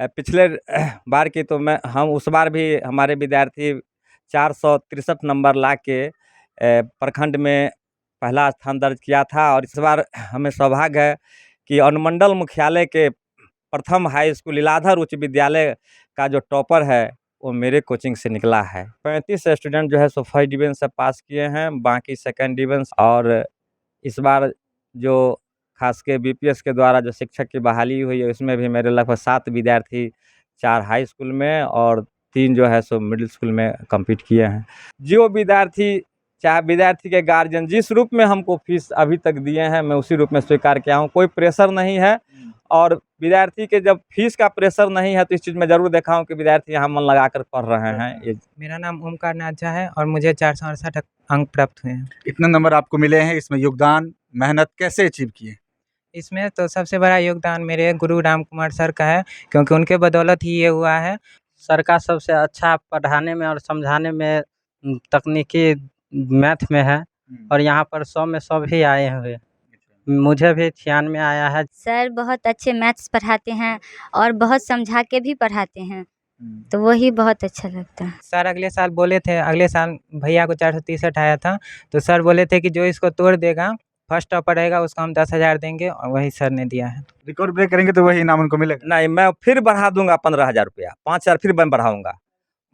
पिछले बार की तो मैं हम उस बार भी हमारे विद्यार्थी 463 नंबर ला के प्रखंड में पहला स्थान दर्ज किया था। और इस बार हमें सौभाग्य है कि अनुमंडल मुख्यालय के प्रथम हाई स्कूल लीलाधर उच्च विद्यालय का जो टॉपर है वो मेरे कोचिंग से निकला है। 35 स्टूडेंट जो है सो फर्स्ट डिवीजन से पास किए हैं, बाकी सेकंड डिवीजन। और इस बार जो खास के बीपीएस के द्वारा जो शिक्षक की बहाली हुई है उसमें भी मेरे लगभग 7 विद्यार्थी 4 हाई स्कूल में और 3 जो है सो मिडिल स्कूल में कम्पीट किए हैं। जो विद्यार्थी चाहे विद्यार्थी के गार्जियन जिस रूप में हमको फीस अभी तक दिए हैं मैं उसी रूप में स्वीकार किया हूँ। कोई प्रेशर नहीं है। और विद्यार्थी के जब फीस का प्रेशर नहीं है तो इस चीज़ में ज़रूर देखा हूँ कि विद्यार्थी यहाँ मन लगाकर पढ़ रहे हैं। मेरा नाम ओमकार नाझा है और मुझे 468 अंक प्राप्त हुए हैं। इतने नंबर आपको मिले हैं, इसमें योगदान मेहनत कैसे अचीव किए? इसमें तो सबसे बड़ा योगदान मेरे गुरु राम कुमार सर का है, क्योंकि उनके बदौलत ही ये हुआ है। सर का सबसे अच्छा पढ़ाने में और समझाने में तकनीकी मैथ में है और यहाँ पर 100 में 100 भी आए हुए। मुझे भी 96 में आया है। सर बहुत अच्छे मैथ्स पढ़ाते हैं और बहुत समझा के भी पढ़ाते हैं, तो वही बहुत अच्छा लगता है। सर अगले साल बोले थे, अगले साल भैया को 463 आया था, तो सर बोले थे कि जो इसको तोड़ देगा फर्स्ट टॉपर रहेगा उसको हम 10,000 देंगे, और वही सर ने दिया है। रिकॉर्ड ब्रेक करेंगे तो वही इनाम उनको मिलेगा? नहीं, मैं फिर बढ़ा दूंगा 15,000 रुपया, 5,000 फिर मैं बढ़ाऊंगा।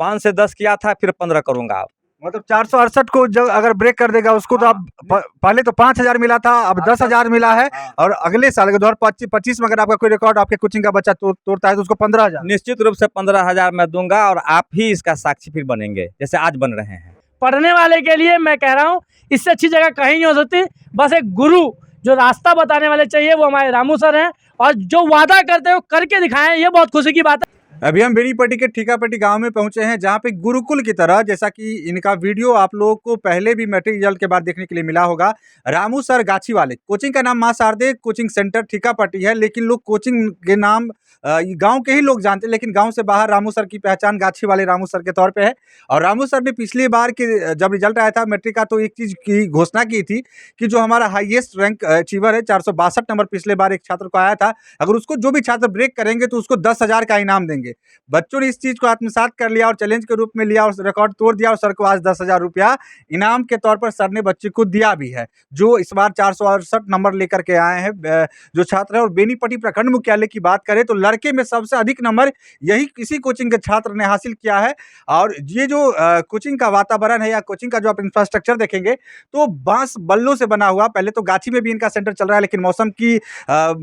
5 से 10 किया था, फिर 15 करूंगा। मतलब 468 को जब अगर ब्रेक कर देगा उसको तो आप पहले तो 5,000 मिला था, अब 10,000 मिला है। और अगले साल 2025 में अगर आपका कोई रिकॉर्ड आपके कोचिंग का बच्चा तोड़ता है तो उसको 15,000 निश्चित रूप से 15,000 मैं दूंगा और आप ही इसका साक्षी फिर बनेंगे जैसे आज बन रहे हैं। पढ़ने वाले के लिए मैं कह रहा हूँ इससे अच्छी जगह कहीं नहीं हो सकती। बस एक गुरु जो रास्ता बताने वाले चाहिए वो हमारे रामू सर हैं, और जो वादा करते हैं वो करके दिखाएं, ये बहुत खुशी की बात है। अभी हम बेनीपट्टी के ठीकापट्टी गांव में पहुंचे हैं, जहां पे गुरुकुल की तरह, जैसा कि इनका वीडियो आप लोगों को पहले भी मैट्रिक रिजल्ट के बाद देखने के लिए मिला होगा, रामू सर गाछी वाले कोचिंग का नाम मां शारदे कोचिंग सेंटर ठीकापट्टी है। लेकिन लोग कोचिंग के नाम गांव के ही लोग जानते हैं, लेकिन गांव से बाहर रामू सर की पहचान गाछी वाले रामू सर के तौर पे है। और रामू सर ने पिछली बार के जब रिजल्ट आया था मैट्रिक का तो एक चीज़ की घोषणा की थी कि जो हमारा हाईएस्ट रैंक अचीवर है 462 नंबर पिछले बार एक छात्र को आया था, अगर उसको जो भी छात्र ब्रेक करेंगे तो उसको 10,000 का इनाम देंगे। बच्चों ने इस चीज़ को आत्मसात कर लिया और चैलेंज के रूप में लिया और रिकॉर्ड तोड़ दिया, और सर को आज 10,000 रुपया इनाम के तौर पर सर ने बच्चे को दिया भी है, जो इस बार 468 नंबर लेकर के आए हैं जो छात्र है। और बेनीपट्टी प्रखंड मुख्यालय की बात करें तो लड़के में सबसे अधिक नंबर यही किसी कोचिंग के छात्र ने हासिल किया है। और ये जो कोचिंग का वातावरण है या कोचिंग का जो आप इंफ्रास्ट्रक्चर देखेंगे तो बांस बल्लों से बना हुआ, पहले तो गाछी में भी इनका सेंटर चल रहा है, लेकिन मौसम की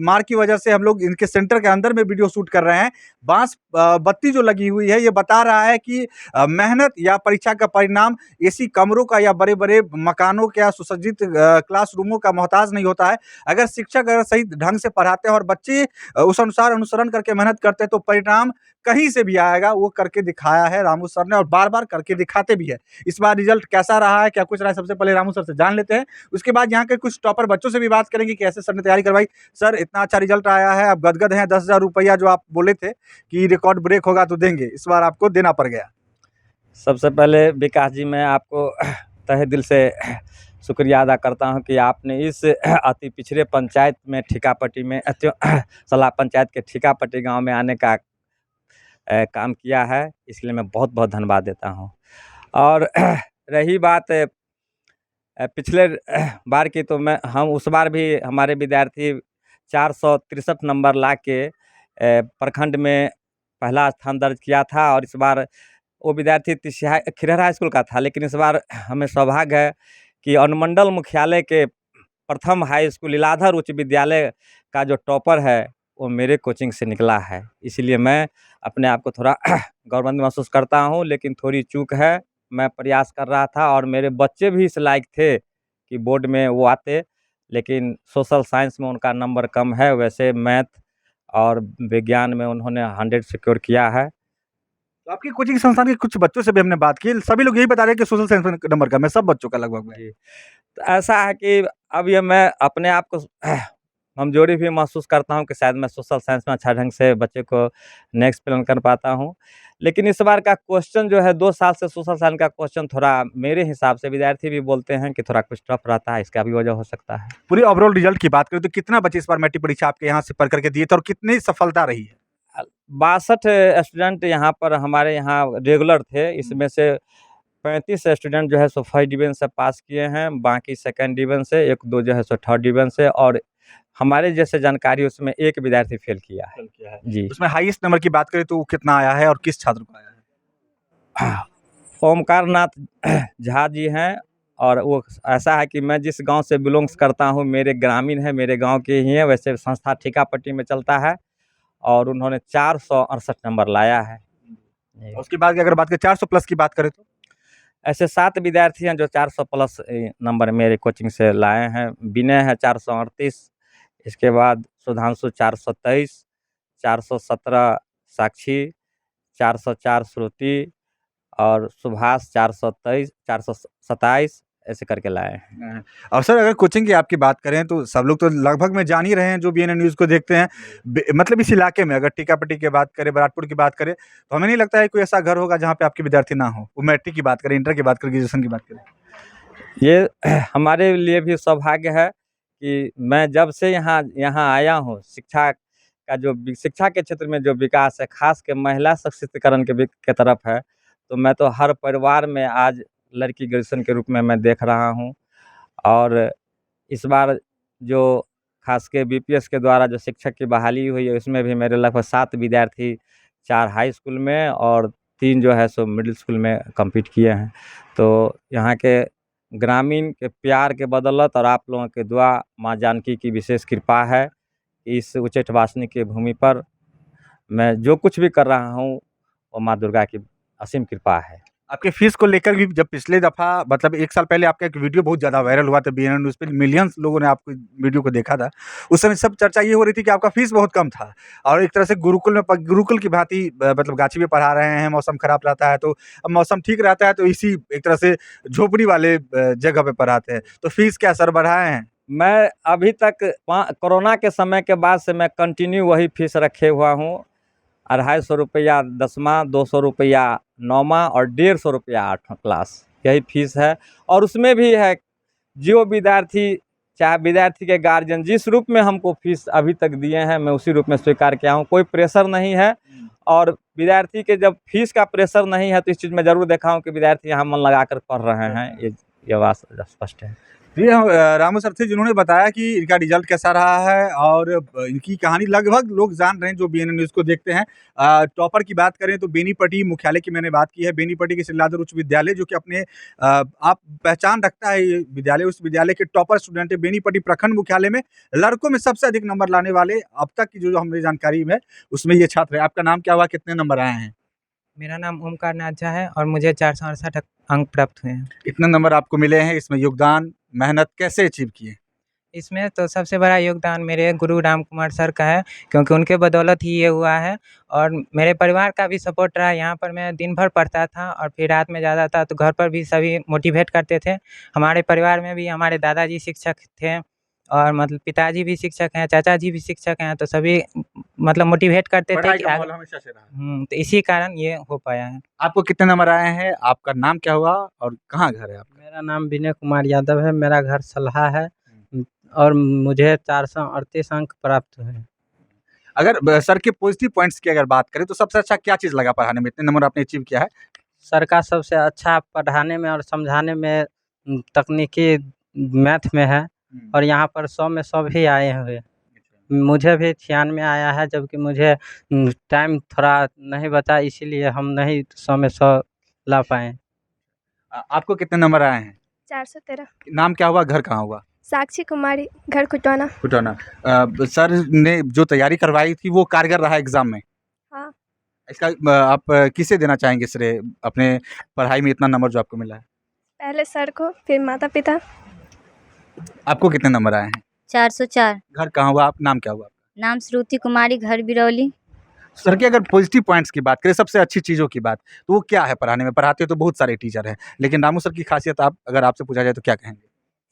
मार की वजह से हम लोग इनके सेंटर के अंदर में वीडियो शूट कर रहे हैं। बांस बत्ती जो लगी हुई है ये बता रहा है कि मेहनत या परीक्षा का परिणाम एसी कमरों का या बड़े बड़े मकानों के या सुसज्जित क्लासरूमों का मोहताज नहीं होता है। अगर शिक्षक अगर सही ढंग से पढ़ाते हैं और बच्चे उस अनुसार अनुसरण करके मेहनत करते हैं तो परिणाम कहीं से भी आएगा। वो करके दिखाया है रामू सर ने और बार बार करके दिखाते भी है। इस बार रिजल्ट कैसा रहा है, क्या कुछ रहा है, सबसे पहले रामू सर से जान लेते हैं। उसके बाद यहाँ के कुछ टॉपर बच्चों से भी बात करेंगे कि कैसे सर ने तैयारी करवाई। सर इतना अच्छा रिजल्ट आया है, आप गदगद हैं, 10,000 रुपया जो आप बोले थे कि रिकॉर्ड ब्रेक होगा तो देंगे, इस बार आपको देना पड़ गया। सबसे पहले विकास जी मैं आपको तहे दिल से शुक्रिया अदा करता हूं कि आपने इस अति पिछड़े पंचायत में ठीकापट्टी में सलाह पंचायत के ठीकापट्टी गांव में आने का काम किया है, इसलिए मैं बहुत बहुत धन्यवाद देता हूं। और रही बात पिछले बार की तो हम उस बार भी हमारे विद्यार्थी 463 नंबर ला के प्रखंड में पहला स्थान दर्ज किया था। और इस बार वो विद्यार्थी खिरहरा हाई स्कूल का था, लेकिन इस बार हमें सौभाग्य है कि अनुमंडल मुख्यालय के प्रथम हाई स्कूल लीलाधर उच्च विद्यालय का जो टॉपर है वो मेरे कोचिंग से निकला है। इसलिए मैं अपने आप को थोड़ा गौरवान्वित महसूस करता हूँ, लेकिन थोड़ी चूक है। मैं प्रयास कर रहा था और मेरे बच्चे भी इस लायक थे कि बोर्ड में वो आते, लेकिन सोशल साइंस में उनका नंबर कम है। वैसे मैथ और विज्ञान में उन्होंने 100 सिक्योर किया है। तो आपकी कोचिंग संस्थान के कुछ बच्चों से भी हमने बात की, सभी लोग यही बता रहे हैं कि सोशल साइंस में नंबर कम है, सब बच्चों का लगभग में। तो ऐसा है कि अब ये मैं अपने आप को कमजोरी भी महसूस करता हूँ कि शायद मैं सोशल साइंस में अच्छा ढंग से बच्चे को नहीं एक्सप्लेन कर पाता हूँ। लेकिन इस बार का क्वेश्चन जो है 2 साल से सोशल साइंस का क्वेश्चन थोड़ा मेरे हिसाब से विद्यार्थी भी बोलते हैं कि थोड़ा कुछ टफ रहता है, इसका भी वजह हो सकता है। पूरी ओवरऑल रिजल्ट की बात करें तो कितना बच्चे इस बार मैट्रिक परीक्षा आपके यहाँ से पढ़ करके दिए थे और कितनी सफलता रही है? 62 स्टूडेंट यहाँ पर हमारे यहाँ रेगुलर थे। इसमें से 35 स्टूडेंट जो है सो फर्स्ट डिवीज़न से पास किए हैं, बाकी सेकंड डिवीज़न से, 1-2 जो है सो थर्ड डिवीज़न से, और हमारे जैसे जानकारी उसमें एक विद्यार्थी फेल किया है। जी। उसमें हाईएस्ट नंबर की बात करें तो वो कितना आया है और किस छात्र को आया है? ओमकार नाथ झा जी हैं, और वो ऐसा है कि मैं जिस गांव से बिलोंग्स करता हूं, मेरे ग्रामीण है, मेरे गांव के ही हैं। वैसे संस्था ठिकापट्टी में चलता है, और उन्होंने 468 नंबर लाया है। उसके बाद की अगर बात करें 400 प्लस की बात करें तो ऐसे 7 विद्यार्थी हैं जो 400 प्लस नंबर मेरे कोचिंग से लाए हैं। विनय है 438, इसके बाद सुधांशु 423, 417 साक्षी, 404 श्रुति, और सुभाष 423, 427 ऐसे करके लाए हैं। और सर अगर कोचिंग की आपकी बात करें तो सब लोग तो लगभग में जान ही रहे हैं जो BNN न्यूज़ को देखते हैं। मतलब इस इलाके में अगर टीकापट्टी की बात करें, बराटपुर की बात करें, तो हमें नहीं लगता है कोई ऐसा घर होगा जहाँ पे आपके विद्यार्थी ना हो। वो मैट्रिक की बात करें, इंटर की बात करें, ग्रेजुएशन की बात करें। ये हमारे लिए भी सौभाग्य है कि मैं जब से यहाँ आया हूँ, शिक्षा का जो शिक्षा के क्षेत्र में जो विकास है, खास के महिला सशक्तिकरण के तरफ है, तो मैं तो हर परिवार में आज लड़की ग्रेजुएशन के रूप में मैं देख रहा हूँ। और इस बार जो खास के BPS के द्वारा जो शिक्षक की बहाली हुई है, उसमें भी मेरे लगभग 7 विद्यार्थी, 4 हाई स्कूल में और 3 जो है सो मिडिल स्कूल में कम्पीट किए हैं। तो यहाँ के ग्रामीण के प्यार के बदौलत और आप लोगों के दुआ, माँ जानकी की विशेष कृपा है। इस उच्चैठ वासिनी की भूमि पर मैं जो कुछ भी कर रहा हूँ, वो माँ दुर्गा की असीम कृपा है। आपके फीस को लेकर भी जब पिछले दफ़ा मतलब 1 साल पहले आपका एक वीडियो बहुत ज़्यादा वायरल हुआ था BNN न्यूज़ पे, मिलियंस लोगों ने आपको वीडियो को देखा था। उस समय सब चर्चा ये हो रही थी कि आपका फीस बहुत कम था और एक तरह से गुरुकुल की भांति मतलब गाछी में पढ़ा रहे हैं, मौसम खराब रहता है तो अब मौसम ठीक रहता है तो इसी एक तरह से झोपड़ी वाले जगह पे पढ़ाते हैं। तो फीस क्या सर बढ़ाए हैं? मैं अभी तक कोरोना के समय के बाद से मैं कंटिन्यू वही फीस रखे हुआ हूँ। 250 रुपया 10वां, 200 रुपया 9वां और 150 रुपया 8वां क्लास, यही फीस है। और उसमें भी है जो विद्यार्थी, चाहे विद्यार्थी के गार्जियन जिस रूप में हमको फीस अभी तक दिए हैं, मैं उसी रूप में स्वीकार किया हूँ। कोई प्रेशर नहीं है, और विद्यार्थी के जब फीस का प्रेशर नहीं है तो इस चीज़ में ज़रूर देखा हूँ कि विद्यार्थी यहाँ मन लगा कर पढ़ रहे हैं। ये बात स्पष्ट है। ये रामू सर थे जिन्होंने बताया कि इनका रिजल्ट कैसा रहा है और इनकी कहानी लगभग लोग जान रहे हैं जो BNN न्यूज़ को देखते हैं। टॉपर की बात करें तो बेनीपट्टी मुख्यालय की मैंने बात की है। बेनीपट्टी के सिल्लाधर उच्च विद्यालय जो कि अपने आप पहचान रखता है ये विद्यालय, उस विद्यालय के टॉपर स्टूडेंट है। बेनीपट्टी प्रखंड मुख्यालय में लड़कों में सबसे अधिक नंबर लाने वाले अब तक की जो हमें जानकारी है उसमें ये छात्र है। आपका नाम क्या हुआ, कितने नंबर आए हैं? मेरा नाम ओमकार नाथ झा है और मुझे 468 अंक प्राप्त हुए हैं। इतने नंबर आपको मिले हैं, इसमें योगदान, मेहनत कैसे अचीव किए? इसमें तो सबसे बड़ा योगदान मेरे गुरु राम कुमार सर का है, क्योंकि उनके बदौलत ही ये हुआ है। और मेरे परिवार का भी सपोर्ट रहा। यहाँ पर मैं दिन भर पढ़ता था और फिर रात में जाता था, तो घर पर भी सभी मोटिवेट करते थे। हमारे परिवार में भी हमारे दादाजी शिक्षक थे और मतलब पिताजी भी शिक्षक हैं, चाचा जी भी शिक्षक हैं, तो सभी मतलब मोटिवेट करते थे पढ़ाई कि का आगे। माहौल हमेशा से रहा। तो इसी कारण ये हो पाया है। आपको कितने नंबर आए हैं? आपका नाम क्या हुआ और कहाँ घर है आपका? मेरा नाम विनय कुमार यादव है, मेरा घर सलहा है और मुझे 438 अंक प्राप्त हुए। अगर सर के पॉजिटिव पॉइंट्स की अगर बात करें तो सबसे अच्छा क्या चीज़ लगा पढ़ाने में? इतने नंबर आपने अचीव किया है। सर का सबसे अच्छा पढ़ाने में और समझाने में तकनीकी मैथ में है, और यहाँ पर 100 में 100 भी आए हुए। मुझे भी 96 आया है, जबकि मुझे टाइम थोड़ा नहीं बचा, इसीलिए हम नहीं 100 में 100 ला पाए। आपको कितने नंबर आए हैं? 413। नाम क्या हुआ, घर कहाँ हुआ? साक्षी कुमारी, घर खुटवाना। खुटाना। सर ने जो तैयारी करवाई थी वो कारगर रहा एग्जाम में? हाँ। इसका आप किसे देना चाहेंगे श्रेय, अपने पढ़ाई में इतना नंबर जो आपको मिला है? पहले सर को, फिर माता पिता। आपको कितने नंबर आए हैं? 404। घर कहाँ हुआ? आप नाम क्या हुआ? नाम श्रुति कुमारी, घर बिरौली। सर के अगर पॉजिटिव पॉइंट्स की बात करें, सबसे अच्छी चीज़ों की बात, तो वो क्या है पढ़ाने में? पढ़ाते तो बहुत सारे टीचर हैं, लेकिन रामू सर की खासियत आप अगर आपसे पूछा जाए तो क्या कहेंगे?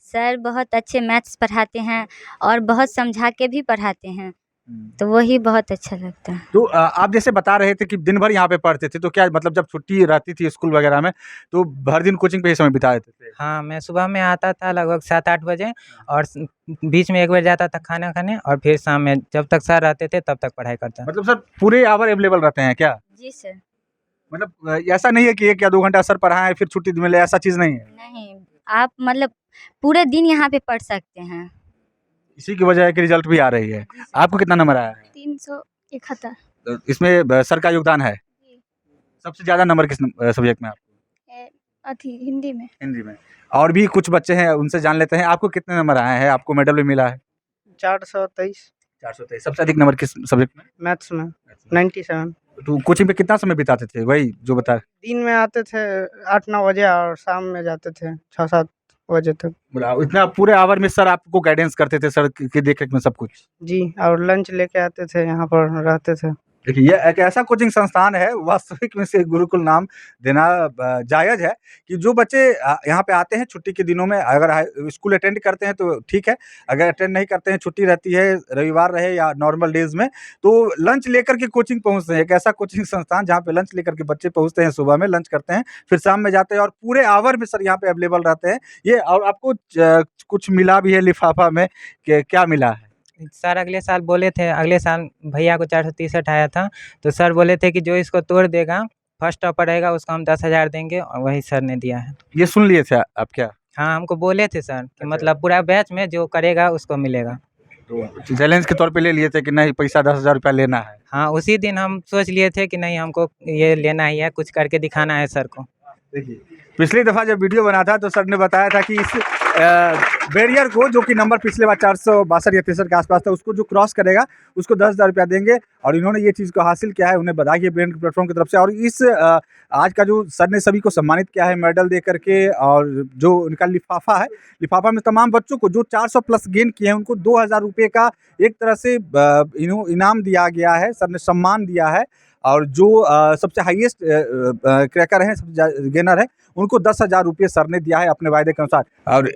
सर बहुत अच्छे मैथ्स पढ़ाते हैं और बहुत समझा के भी पढ़ाते हैं। तो वही बहुत अच्छा लगता है। तो आप जैसे बता रहे थे कि दिन भर यहाँ पे पढ़ते थे, तो क्या मतलब जब छुट्टी रहती थी स्कूल वगैरह में, तो भर दिन कोचिंग पे ही समय बिता देते थे? हाँ, मैं सुबह में आता था लगभग 7-8 बजे और बीच में 1 बजे जाता था खाना खाने और फिर शाम में जब तक सर रहते थे तब तक पढ़ाई करता। मतलब सर पूरे आवर अवेलेबल रहते हैं क्या? जी सर। मतलब ऐसा नहीं है कि 1 या 2 घंटा सर पढ़ाएँ फिर छुट्टी मिले, ऐसा चीज़ नहीं है? नहीं, आप मतलब पूरे दिन यहाँ पे पढ़ सकते हैं। इसी की वजह है कि रिजल्ट भी आ रही है। जी सर। आपको कितना नंबर आया है? 371। इसमें सर का योगदान है? जी। सबसे ज़्यादा नंबर किस सब्जेक्ट में आपको? हिंदी में। हिंदी में। और भी कुछ बच्चे हैं, उनसे जान लेते हैं। आपको कितने नंबर आए हैं? आपको मेडल भी मिला है? 423 423। सबसे अधिक नंबर किस सब्जेक्ट में? मैथ्स में 97। तो कोचिंग पे कितना समय बिताते थे? वही जो बता दिन में आते थे 8-9 बजे और शाम में जाते थे 6-7 बजे तक। बोला इतना पूरे आवर में सर आपको गाइडेंस करते थे, सर की देख-रेख में सब कुछ? जी, और लंच लेके आते थे, यहाँ पर रहते थे। देखिए, ये एक ऐसा कोचिंग संस्थान है, वास्तविक में से गुरुकुल नाम देना जायज़ है कि जो बच्चे यहाँ पे आते हैं छुट्टी के दिनों में, अगर स्कूल अटेंड करते हैं तो ठीक है, अगर अटेंड नहीं करते हैं, छुट्टी रहती है, रविवार रहे या नॉर्मल डेज़ में, तो लंच लेकर के कोचिंग पहुँचते हैं। एक ऐसा कोचिंग संस्थान जहाँ पे लंच लेकर के बच्चे पहुँचते हैं, सुबह में लंच करते हैं, फिर शाम में जाते हैं और पूरे आवर में सर यहाँ पे अवेलेबल रहते हैं। ये और आपको कुछ मिला भी है लिफ़ाफ़ा में, क्या मिला है? सर अगले साल बोले थे, अगले साल भैया को 463 आया था, तो सर बोले थे कि जो इसको तोड़ देगा, फर्स्ट टॉपर रहेगा उसको हम 10,000 देंगे और वही सर ने दिया है। ये सुन लिए थे आप क्या? हाँ, हमको बोले थे सर कि अच्छा। मतलब पूरा बैच में जो करेगा उसको मिलेगा। तो चैलेंज के तौर पे ले लिए थे कि नहीं पैसा 10,000 रुपया लेना है? हाँ, उसी दिन हम सोच लिए थे कि नहीं हमको ये लेना ही है, कुछ करके दिखाना है सर को। देखिए, पिछली दफ़ा जब वीडियो बना था तो सर ने बताया था कि इस बैरियर को, जो कि नंबर पिछले बार 462 या 63 के आसपास था, उसको जो क्रॉस करेगा उसको 10,000 रुपया देंगे और इन्होंने ये चीज़ को हासिल किया है। उन्हें बधाई है ब्रेन प्लेटफॉर्म की तरफ से। और इस आज का जो सर ने सभी को सम्मानित किया है मेडल दे करके, और जो उनका लिफाफा है, लिफाफा में तमाम बच्चों को जो 400 प्लस गेन किए हैं उनको 2,000 रुपये का एक तरह से इनाम दिया गया है, सर ने सम्मान दिया है। और जो सबसे हाईएस्ट क्रैकर हैं, सबसे गेनर है, उनको 10,000 रुपये सर ने दिया है अपने वायदे के अनुसार। और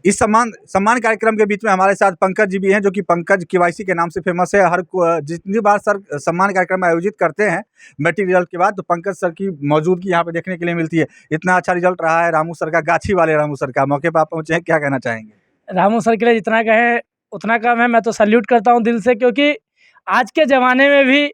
इस सम्मान कार्यक्रम के बीच में हमारे साथ पंकज जी भी हैं, जो कि पंकज केवाईसी के नाम से फेमस है। जितनी बार सर सम्मान कार्यक्रम आयोजित करते हैं मैट्रिक रिजल्ट के बाद, तो पंकज सर की मौजूदगी यहाँ पे देखने के लिए मिलती है। इतना अच्छा रिजल्ट रहा है रामू सर का, गाछी वाले रामू सर का। मौके पर आप पहुँचे हैं, क्या कहना चाहेंगे? रामू सर के लिए जितना कहें उतना कम है। मैं तो सैल्यूट करता हूँ दिल से, क्योंकि आज के ज़माने में भी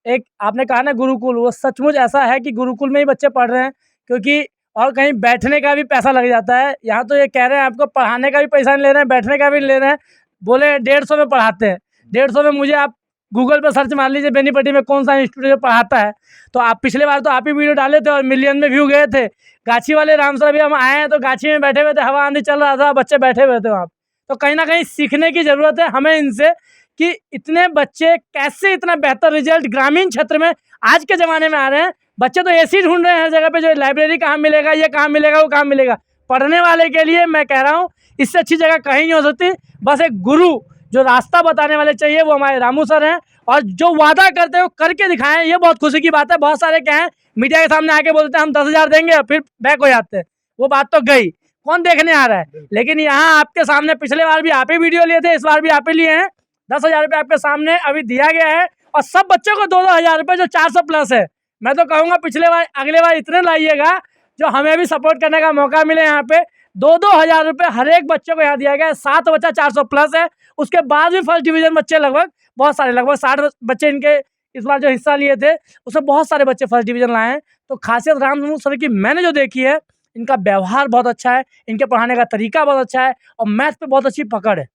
एक आपने कहा ना गुरुकुल, वो सचमुच ऐसा है कि गुरुकुल में ही बच्चे पढ़ रहे हैं, क्योंकि और कहीं बैठने का भी पैसा लग जाता है। यहाँ तो ये कह रहे हैं आपको पढ़ाने का भी पैसा नहीं ले रहे हैं, बैठने का भी नहीं ले रहे हैं। बोले 150 में पढ़ाते हैं। 150 में मुझे आप गूगल पे सर्च मार लीजिए बेनीपट्टी में कौन सा इंस्टीट्यूट पढ़ाता है। तो आप पिछले बार तो आप ही वीडियो डाले थे और मिलियन में व्यू गए थे। गाछी वाले राम सर भी हम आए हैं तो गाछी में बैठे हुए थे, हवा आंधी चल रहा था, बच्चे बैठे हुए थे वहाँ। तो कहीं ना कहीं सीखने की ज़रूरत है हमें इनसे कि इतने बच्चे कैसे इतना बेहतर रिजल्ट ग्रामीण क्षेत्र में आज के ज़माने में आ रहे हैं। बच्चे तो ऐसे ही ढूंढ रहे हैं हर जगह पे, जो लाइब्रेरी कहाँ मिलेगा, ये कहाँ मिलेगा, वो कहाँ मिलेगा। पढ़ने वाले के लिए मैं कह रहा हूँ इससे अच्छी जगह कहीं नहीं हो सकती। बस एक गुरु जो रास्ता बताने वाले चाहिए वो हमारे रामू सर हैं, और जो वादा करते हैं वो करके दिखाएं, ये बहुत खुशी की बात है। बहुत सारे क्या है मीडिया के सामने आके बोलते हैं हम 10,000 देंगे, फिर बैक हो जाते हैं। वो बात तो गई, कौन देखने आ रहा है। लेकिन यहाँ आपके सामने पिछले बार भी आप ही वीडियो लिए थे, इस बार भी आप ही लिए हैं। 10,000 रुपये आपके सामने अभी दिया गया है, और सब बच्चों को 2-2 हज़ार रुपये जो 400 प्लस है। मैं तो कहूँगा पिछले बार अगले बार इतने लाइएगा जो हमें भी सपोर्ट करने का मौका मिले। यहाँ पे 2-2 हज़ार रुपये हर एक बच्चे को यहाँ दिया गया है। 7 बच्चा 400 प्लस है, उसके बाद भी फर्स्ट डिवीज़न बच्चे लगभग बहुत सारे, लगभग 60 बच्चे इनके इस बार जो हिस्सा लिए थे उसमें बहुत सारे बच्चे फर्स्ट डिवीज़न लाए हैं। तो खासियत रामू सर की मैंने जो देखी है, इनका व्यवहार बहुत अच्छा है, इनके पढ़ाने का तरीका बहुत अच्छा है, और मैथ पे बहुत अच्छी पकड़ है।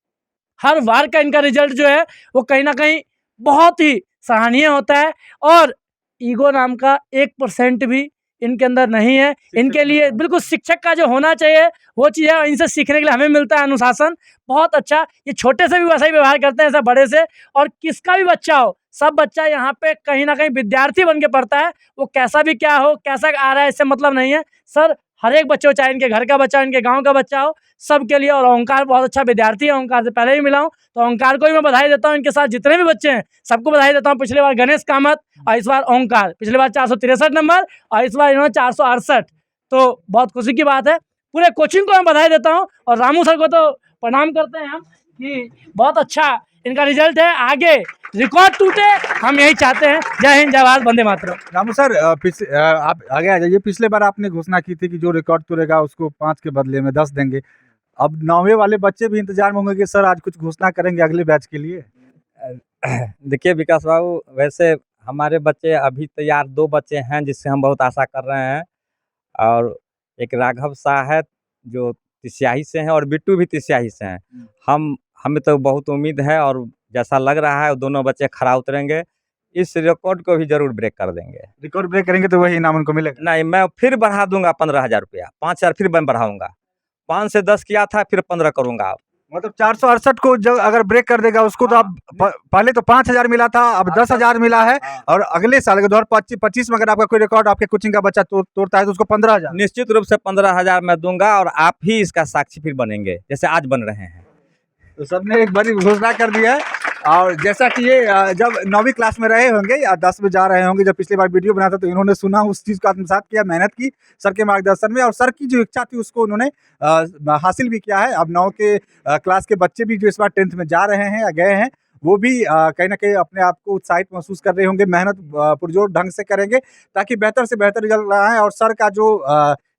हर बार का इनका रिजल्ट जो है वो कहीं ना कहीं बहुत ही सराहनीय होता है, और ईगो नाम का 1% भी इनके अंदर नहीं है। इनके लिए बिल्कुल शिक्षक का जो होना चाहिए वो चीज़ है, इनसे सीखने के लिए हमें मिलता है अनुशासन बहुत अच्छा। ये छोटे से भी वैसा ही व्यवहार करते हैं ऐसा बड़े से, और किसका भी बच्चा हो, सब बच्चा यहाँ पे कहीं ना कहीं विद्यार्थी बन के पढ़ता है। वो कैसा भी क्या हो, कैसा आ रहा है, इससे मतलब नहीं है। सर हर एक बच्चे हो, चाहे इनके घर का बच्चा हो, इनके गांव का बच्चा हो, सबके लिए। और ओंकार बहुत अच्छा विद्यार्थी है, ओंकार से पहले ही मिला हूँ, तो ओंकार को भी मैं बधाई देता हूँ। इनके साथ जितने भी बच्चे हैं सबको बधाई देता हूँ। पिछले बार गणेश कामत और इस बार ओंकार, पिछले बार 463 नंबर और इस बार इन्होंने 468, तो बहुत खुशी की बात है। पूरे कोचिंग को मैं बधाई देता हूँ, और रामू सर को तो प्रणाम करते हैं हम कि बहुत अच्छा इनका रिजल्ट है आगे रिकॉर्ड टूटे, हम यही चाहते हैं। जय हिंद, जय भारत, वंदे मातरम। रामू सर, आप आगे आ जाइए। पिछले बार आपने घोषणा की थी कि जो रिकॉर्ड तोड़ेगा उसको 5 के बदले में 10 देंगे। अब 9वीं वाले बच्चे भी इंतजार में होंगे कि सर आज कुछ घोषणा करेंगे अगले बैच के लिए। देखिए विकास बाबू, वैसे हमारे बच्चे अभी तैयार 2 बच्चे हैं जिससे हम बहुत आशा कर रहे हैं, और एक राघव शाह है जो तिस्याही से हैं और बिट्टू भी तिस्याही से हैं। हमें तो बहुत उम्मीद है और जैसा लग रहा है दोनों बच्चे खरा उतरेंगे, इस रिकॉर्ड को भी जरूर ब्रेक कर देंगे। रिकॉर्ड ब्रेक करेंगे तो वही इनाम उनको मिलेगा। नहीं, मैं फिर बढ़ा दूंगा 15,000 रुपया, 5,000 फिर मैं बढ़ाऊंगा। 5 से 10 किया था, फिर 15 करूंगा। मतलब 468 को जब अगर ब्रेक कर देगा उसको तो अब पहले तो 5,000 मिला था, अब 10,000 मिला है। और अगले साल 2025 में अगर आपका कोई रिकॉर्ड आपके कोचिंग का बच्चा तोड़ता है तो उसको 15,000। निश्चित रूप से 15,000 मैं दूंगा और आप ही इसका साक्षी फिर बनेंगे जैसे आज बन रहे हैं। तो सबने एक बड़ी घोषणा कर दी है। और जैसा कि ये जब 9वीं क्लास में रहे होंगे या 10 में जा रहे होंगे, जब पिछली बार वीडियो बना था तो इन्होंने सुना, उस चीज़ को आत्मसात किया, मेहनत की सर के मार्गदर्शन में, और सर की जो इच्छा थी उसको उन्होंने हासिल भी किया है। अब 9 के क्लास के बच्चे भी जो इस बार 10th में जा रहे हैं या गए हैं, वो भी कहीं ना कहीं अपने आप को उत्साहित महसूस कर रहे होंगे, मेहनत पुरजोर ढंग से करेंगे ताकि बेहतर से बेहतर रिजल्ट आए और सर का जो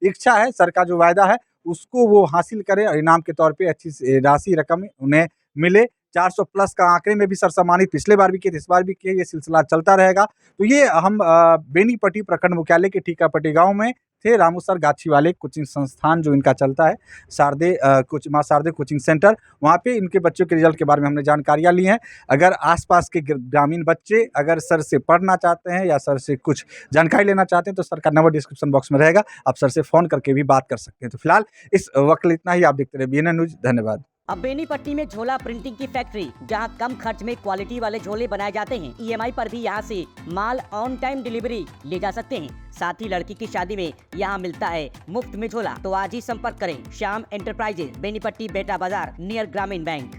इच्छा है, सर का जो वायदा है उसको वो हासिल करें और इनाम के तौर पे अच्छी राशि रकम उन्हें मिले। 400 प्लस का आंकड़े में भी सर सम्मानित पिछले बार भी किए, इस बार भी किए, ये सिलसिला चलता रहेगा। तो ये हम बेनीपट्टी प्रखंड मुख्यालय के ठीकापट्टी गांव में थे। रामू सर गाछी वाले कोचिंग संस्थान जो इनका चलता है, माँ शारदे कोचिंग सेंटर, वहाँ पे इनके बच्चों के रिजल्ट के बारे में हमने जानकारियाँ ली हैं। अगर आसपास के ग्रामीण बच्चे अगर सर से पढ़ना चाहते हैं या सर से कुछ जानकारी लेना चाहते हैं तो सर का नंबर डिस्क्रिप्शन बॉक्स में रहेगा, आप सर से फ़ोन करके भी बात कर सकते हैं। तो फिलहाल इस वक्त इतना ही। आप देखते रहे BNN न्यूज़। धन्यवाद। अब बेनीपट्टी में झोला प्रिंटिंग की फैक्ट्री, जहां कम खर्च में क्वालिटी वाले झोले बनाए जाते हैं। EMI पर भी यहां से माल ऑन टाइम डिलीवरी ले जा सकते हैं। साथ ही लड़की की शादी में यहां मिलता है मुफ्त में झोला। तो आज ही संपर्क करें श्याम एंटरप्राइजेज, बेनीपट्टी, बेटा बाजार, नियर ग्रामीण बैंक।